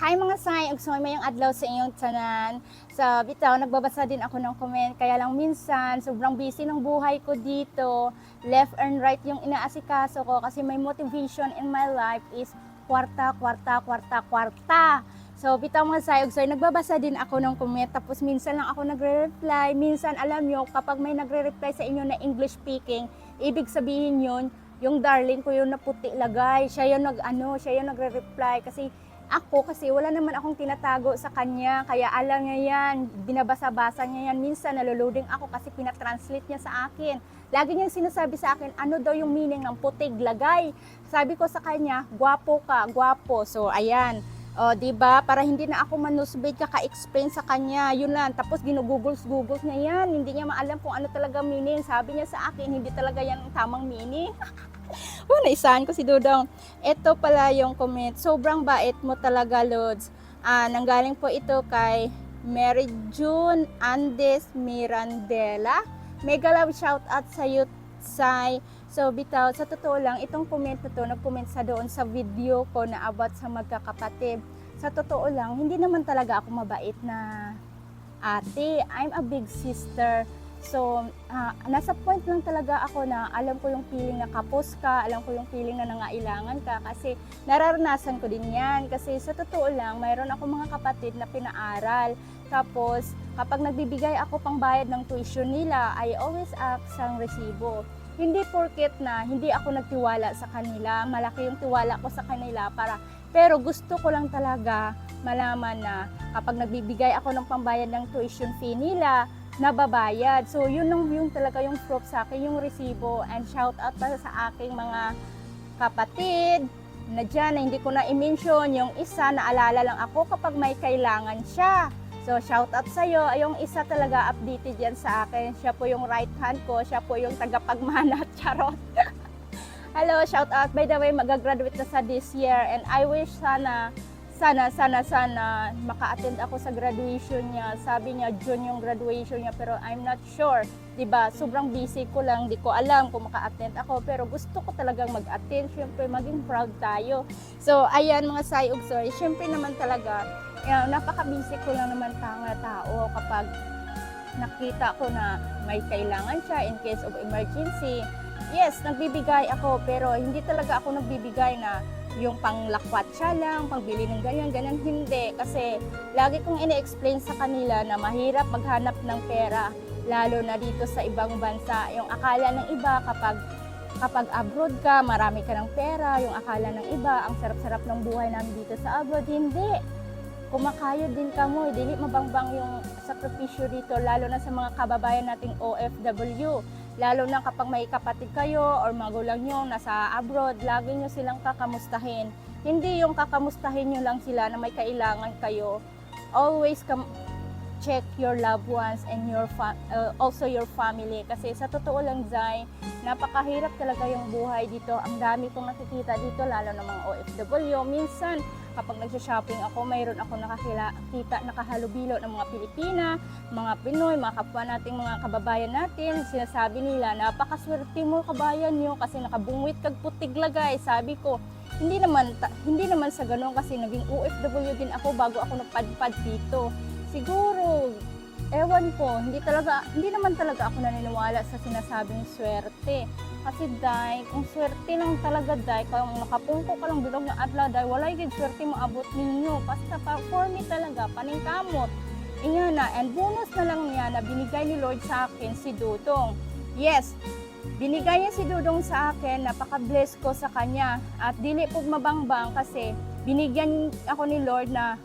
Hi mga Sai, ug mayong adlaw sa inyong tanan. Sa bitaw, nagbabasa din ako ng comment, kaya lang minsan sobrang busy ng buhay ko dito. Left and right yung inaasikaso ko kasi my motivation in my life is kwarta, kwarta, kwarta, kwarta. So bitaw mga Sai, ug nagbabasa din ako ng comment, tapos minsan lang ako nagre-reply. Minsan alam nyo, kapag may nagre-reply sa inyo na English speaking, ibig sabihin yun, yung darling ko yung naputi lagay. Siya yung nagre-reply kasi wala naman akong tinatago sa kanya, kaya alam niya yan, binabasa-basa niya yan. Minsan naluluding ako kasi pinatranslate niya sa akin. Lagi niyang sinasabi sa akin, ano daw yung meaning ng putig lagay. Sabi ko sa kanya, gwapo ka, gwapo. So ayan, o diba, para hindi na ako manusbid kaka-explain sa kanya, yun lang. Tapos ginugoogles niya yan, hindi niya maalam kung ano talaga meaning. Sabi niya sa akin, hindi talaga yan ang tamang meaning. Naisahan ko si Dudong. Ito pala yung comment. Sobrang bait mo talaga, Lods. Nanggaling po ito kay Mary June Andes Mirandela. Mega love shout out sa iyo, Sai. So, bitaw, sa totoo lang, itong comment na to, nag-comment sa doon sa video ko na about sa magkakapatid. Sa totoo lang, hindi naman talaga ako mabait na ate. I'm a big sister. So, nasa point lang talaga ako na alam ko yung feeling na kapos ka, alam ko yung feeling na nangailangan ka kasi nararanasan ko din yan. Kasi sa totoo lang, mayroon ako mga kapatid na pinaaral. Tapos, kapag nagbibigay ako pang bayad ng tuition nila, I always ask ang resibo. Hindi porket na hindi ako nagtiwala sa kanila, malaki yung tiwala ko sa kanila pero gusto ko lang talaga malaman na kapag nagbibigay ako ng pambayad ng tuition fee nila, nababayad. So, yun yung talaga yung proof sa akin, yung resibo. And shout out pa sa aking mga kapatid na dyan, na hindi ko na i-mention. Yung isa, naalala lang ako kapag may kailangan siya. So, shout out sa'yo. Yung isa talaga updated yan sa akin. Siya po yung right hand ko. Siya po yung tagapagmana. Charot. Hello, shout out. By the way, mag-graduate na sa this year. And I wish sana maka-attend ako sa graduation niya. Sabi niya June yung graduation niya, pero I'm not sure, 'di ba? Sobrang busy ko lang, di ko alam kung maka-attend ako, pero gusto ko talagang mag-attend. Syempre maging proud tayo. So ayan mga Sai ug Soy, syempre naman talaga napaka-busy ko lang naman tao kapag nakita ko na may kailangan siya in case of emergency. Yes, nagbibigay ako, pero hindi talaga ako nagbibigay na yung panglakwat siya lang, pangbili ng ganyan, hindi. Kasi lagi kong ini-explain sa kanila na mahirap maghanap ng pera, lalo na dito sa ibang bansa. Yung akala ng iba kapag abroad ka, marami ka ng pera. Yung akala ng iba, ang sarap-sarap ng buhay namin dito sa abroad. Hindi. Kumakayod din kamo, dili mabangbang yung sakripisyo dito, lalo na sa mga kababayan nating OFW. Lalo na kapag may kapatid kayo or magulang nyo nasa abroad, lagi nyo silang kakamustahin. Hindi yung kakamustahin nyo lang sila na may kailangan kayo. Always check your loved ones and also your family. Kasi sa totoo lang, Zay, napakahirap talaga yung buhay dito. Ang dami kong nakikita dito, lalo na mga OFW. Minsan, kapag nagsha-shopping ako, mayroon ako nakakita, nakahalubilo ng mga Pilipina, mga Pinoy, mga kapwa nating mga kababayan natin. Sinasabi nila, napakaswerte mo kabayan nyo kasi nakabungwit kag putig lagay. Sabi ko, hindi naman sa ganun kasi naging OFW din ako bago ako nagpadpad dito. Siguro, ewan ko, hindi naman talaga ako naniniwala sa sinasabing swerte. Kasi day, kung swerte lang talaga day, kung nakapungko ka lang bilog na adlaw day, walay gid swerte mo abot ninyo. Basta for me talaga, paningkamot. Inya na, and bonus na lang niya na binigay ni Lord sa akin si Dudong. Yes, binigay niya si Dudong sa akin, napaka-bless ko sa kanya. At dili po mabangbang kasi binigyan ako ni Lord na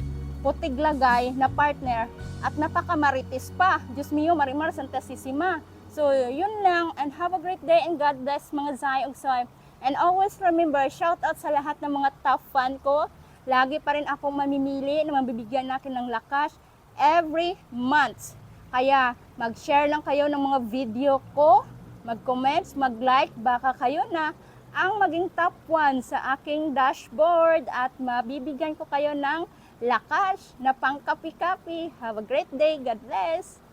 putig lagay na partner at napaka-maritis pa. Diyos mio, Marimar Santasissima. So, yun lang, and have a great day and God bless mga Zay ug Soy. And always remember, shout out sa lahat ng mga top fan ko. Lagi pa rin akong mamimili na mabibigyan natin ng lakas every month. Kaya, mag-share lang kayo ng mga video ko, mag-comments, mag-like, baka kayo na ang maging top 1 sa aking dashboard at mabibigyan ko kayo ng lakas na pang kapi-kapi. Have a great day. God bless.